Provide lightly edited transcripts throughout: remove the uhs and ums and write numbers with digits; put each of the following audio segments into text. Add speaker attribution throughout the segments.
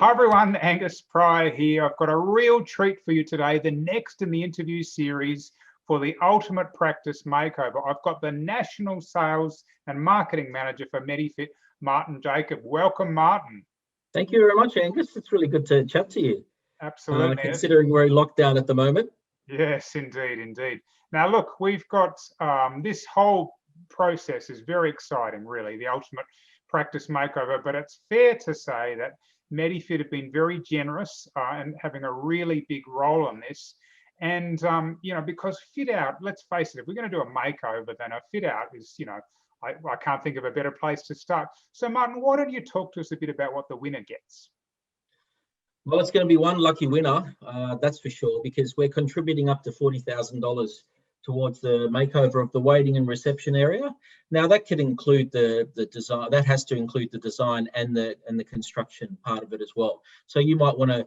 Speaker 1: Hi everyone, Angus Pryor here. I've got a real treat for you today, the next in the interview series for the Ultimate Practice Makeover. I've got the National Sales and Marketing Manager for MediFit, Marton Jakab. Welcome, Marton.
Speaker 2: Thank you very much, Angus. It's really good to chat to you.
Speaker 1: Absolutely.
Speaker 2: Considering we're in lockdown at the moment.
Speaker 1: Yes, indeed. Now look, we've got this whole process is very exciting, really, the Ultimate Practice Makeover, but it's fair to say that MediFit have been very generous and having a really big role on this. And, because fit out, let's face it, if we're going to do a makeover, then a fit out is, I can't think of a better place to start. So, Marton, why don't you talk to us a bit about what the winner gets?
Speaker 2: Well, it's going to be one lucky winner, that's for sure, because we're contributing up to $40,000 towards the makeover of the waiting and reception area. Now that could include the design. That has to include the design and the construction part of it as well. So you might want a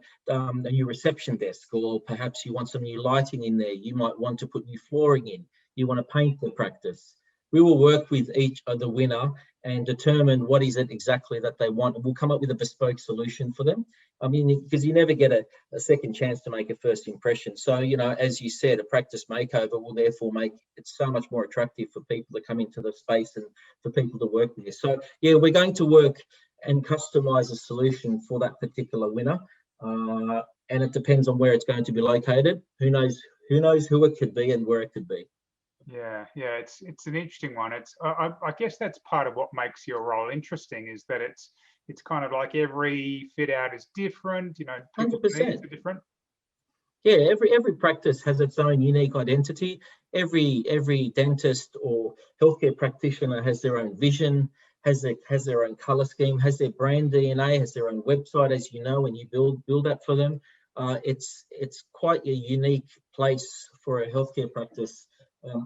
Speaker 2: new reception desk, or perhaps you want some new lighting in there. You might want to put new flooring in. You want to paint the practice. We will work with each of the winner and determine what is it exactly that they want. And we'll come up with a bespoke solution for them. I mean, because you never get a second chance to make a first impression. So, as you said, a practice makeover will therefore make it so much more attractive for people to come into the space and for people to work with you. So, yeah, we're going to work and customize a solution for that particular winner. And it depends on where it's going to be located. Who knows who it could be and where it could be.
Speaker 1: Yeah, it's an interesting one. I guess that's part of what makes your role interesting, is that it's kind of like every fit out is different.
Speaker 2: 100%.
Speaker 1: Needs are different.
Speaker 2: Yeah, every practice has its own unique identity. Every dentist or healthcare practitioner has their own vision, has their own color scheme, has their brand DNA, has their own website, as you know, and you build that for them. It's quite a unique place for a healthcare practice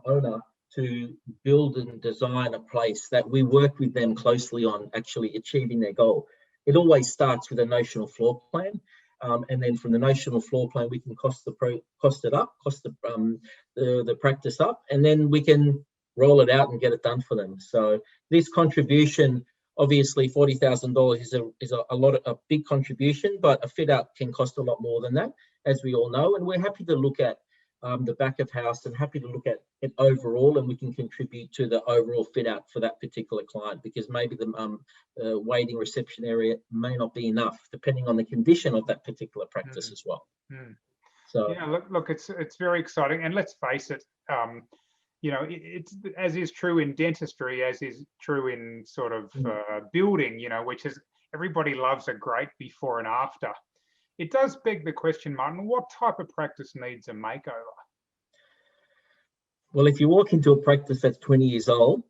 Speaker 2: owner to build and design a place that we work with them closely on actually achieving their goal. It always starts with a notional floor plan, and then from the notional floor plan we can cost the practice up, and then we can roll it out and get it done for them. So this contribution, obviously $40,000 is a big contribution, but a fit out can cost a lot more than that, as we all know, and we're happy to look at the back of house and happy to look at it overall, and we can contribute to the overall fit out for that particular client, because maybe the waiting reception area may not be enough, depending on the condition of that particular practice as well.
Speaker 1: So yeah, look, it's very exciting, and let's face it, it's as is true in dentistry, as is true in sort of building, which is everybody loves a great before and after. It does beg the question, Marton, what type of practice needs a makeover?
Speaker 2: Well, if you walk into a practice that's 20 years old,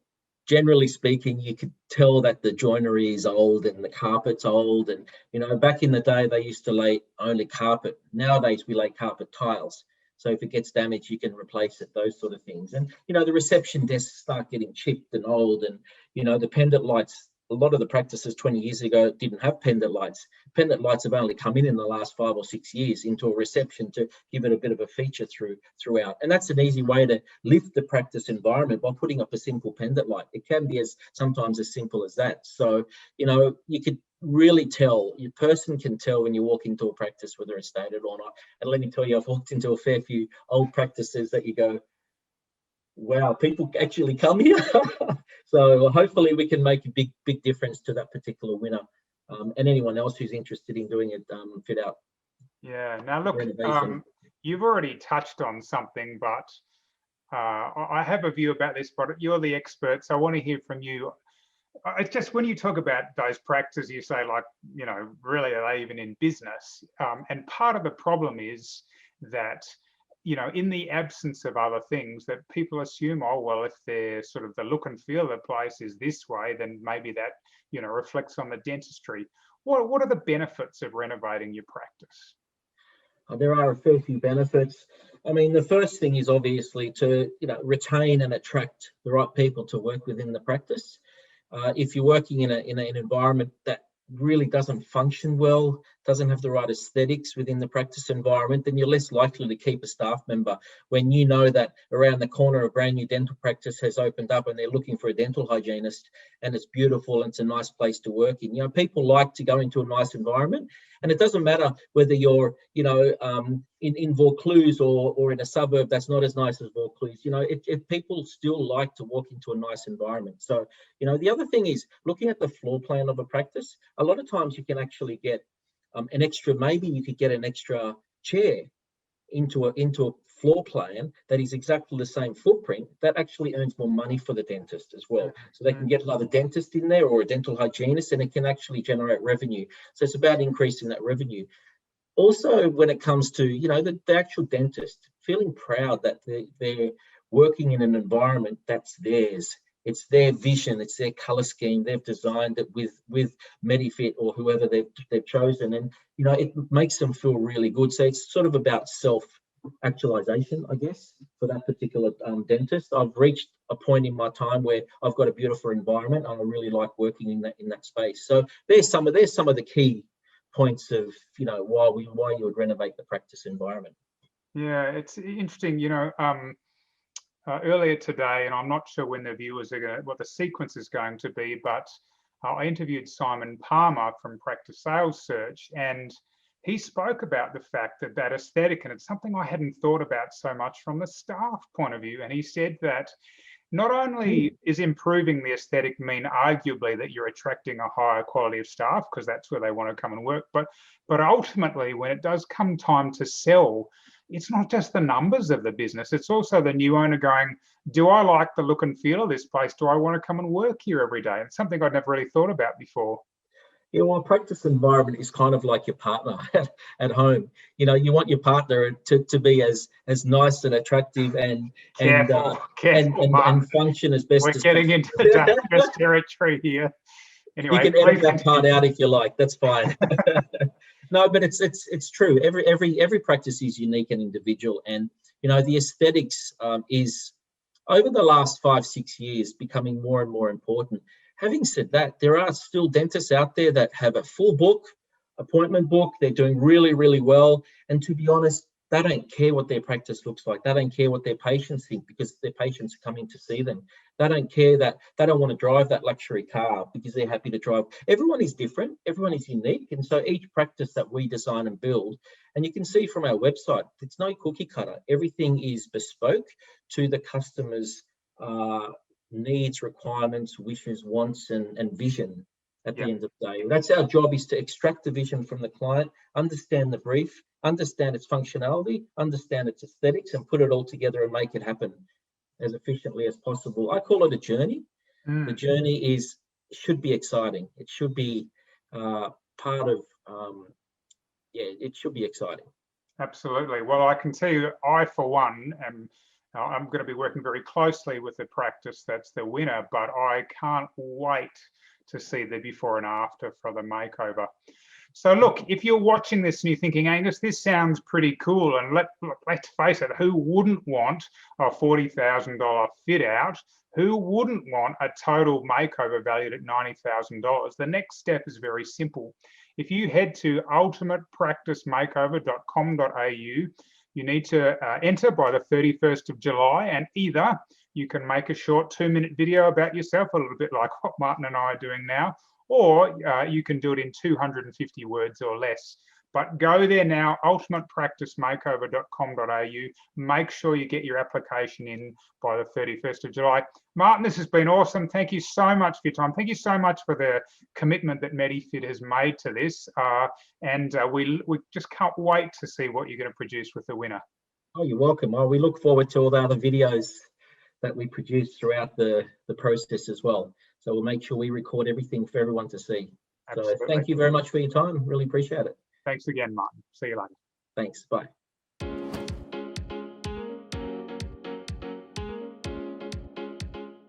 Speaker 2: generally speaking, you could tell that the joinery is old and the carpet's old. And, back in the day, they used to lay only carpet. Nowadays, we lay carpet tiles. So if it gets damaged, you can replace it, those sort of things. And, the reception desks start getting chipped and old. And, the pendant lights, a lot of the practices 20 years ago didn't have pendant lights. Pendant lights have only come in the last 5 or 6 years into a reception to give it a bit of a feature throughout. And that's an easy way to lift the practice environment by putting up a simple pendant light. It can be sometimes as simple as that. So, you could really tell, your person can tell when you walk into a practice whether it's dated or not. And let me tell you, I've walked into a fair few old practices that you go, wow, people actually come here. So hopefully we can make a big difference to that particular winner, and anyone else who's interested in doing it fit out.
Speaker 1: Yeah. Now look, you've already touched on something, but I have a view about this. But you're the expert, so I want to hear from you. It's just when you talk about those practices, you say really, are they even in business? And part of the problem is that, in the absence of other things, that people assume, oh, well, if they're sort of the look and feel of the place is this way, then maybe that, reflects on the dentistry. What are the benefits of renovating your practice?
Speaker 2: There are a fair few benefits. I mean, the first thing is obviously to, retain and attract the right people to work within the practice. If you're working in an environment that really doesn't function well, doesn't have the right aesthetics within the practice environment, then you're less likely to keep a staff member when you know that around the corner a brand new dental practice has opened up and they're looking for a dental hygienist, and it's beautiful and it's a nice place to work in. You know, people like to go into a nice environment, and it doesn't matter whether you're, you know, in Vaucluse or in a suburb that's not as nice as Vaucluse. You know, if people still like to walk into a nice environment. So, you know, the other thing is looking at the floor plan of a practice. A lot of times you can actually get an extra, maybe you could get an extra chair into a floor plan that is exactly the same footprint, that actually earns more money for the dentist as well. So they can get another dentist in there or a dental hygienist, and it can actually generate revenue. So it's about increasing that revenue. Also, when it comes to, you know, the actual dentist, feeling proud that they're working in an environment that's theirs. It's their vision, it's their color scheme. They've designed it with MediFit or whoever they've chosen, and you know, it makes them feel really good. So it's sort of about self-actualization, I guess, for that particular dentist. I've reached a point in my time where I've got a beautiful environment and I really like working in that space. So there's some of the key points of, you know, why you would renovate the practice environment.
Speaker 1: Yeah, it's interesting, you know. Earlier today, and I'm not sure when the viewers are going to, what the sequence is going to be, but I interviewed Simon Palmer from Practice Sales Search, and he spoke about the fact that that aesthetic, and it's something I hadn't thought about so much from the staff point of view. And he said that not only is improving the aesthetic mean arguably that you're attracting a higher quality of staff because that's where they want to come and work, but ultimately when it does come time to sell, it's not just the numbers of the business, it's also the new owner going, do I like the look and feel of this place? Do I want to come and work here every day? It's something I'd never really thought about before.
Speaker 2: Yeah, well, practice environment is kind of like your partner at home. You know, you want your partner to be as nice and attractive and
Speaker 1: Careful, Martin.
Speaker 2: function as best
Speaker 1: We're
Speaker 2: as
Speaker 1: getting into dangerous territory here. Anyway,
Speaker 2: you can edit that part out if you like. That's fine. No, but it's true. Every practice is unique and individual, and you know, the aesthetics is over the last 5-6 years becoming more and more important. Having said that, there are still dentists out there that have a full appointment book. They're doing really, really well. And to be honest, they don't care what their practice looks like. They don't care what their patients think because their patients are coming to see them. They don't care that they don't want to drive that luxury car because they're happy to drive. Everyone is different. Everyone is unique. And so each practice that we design and build, and you can see from our website, it's no cookie cutter. Everything is bespoke to the customer's needs, requirements, wishes, wants, and vision at the end of the day. That's our job, is to extract the vision from the client, understand the brief, understand its functionality, understand its aesthetics, and put it all together and make it happen as efficiently as possible. I call it a journey. The journey should be exciting. It should be part of, it should be exciting.
Speaker 1: Absolutely. Well, I can tell you, I, for one, I'm going to be working very closely with the practice that's the winner, but I can't wait to see the before and after for the makeover. So look, if you're watching this and you're thinking, Angus, this sounds pretty cool, and let's face it, who wouldn't want a $40,000 fit out? Who wouldn't want a total makeover valued at $90,000? The next step is very simple. If you head to ultimatepracticemakeover.com.au, you need to enter by the 31st of July, and either you can make a short 2-minute video about yourself, a little bit like what Martin and I are doing now, or you can do it in 250 words or less. But go there now, ultimatepracticemakeover.com.au. Make sure you get your application in by the 31st of July. Martin, this has been awesome. Thank you so much for your time. Thank you so much for the commitment that MediFit has made to this. We just can't wait to see what you're going to produce with the winner.
Speaker 2: Oh, you're welcome. We look forward to all the other videos that we produce throughout the process as well. So we'll make sure we record everything for everyone to see. Absolutely. So thank you very much for your time. Really appreciate it.
Speaker 1: Thanks again, Martin. See you later.
Speaker 2: Thanks. Bye.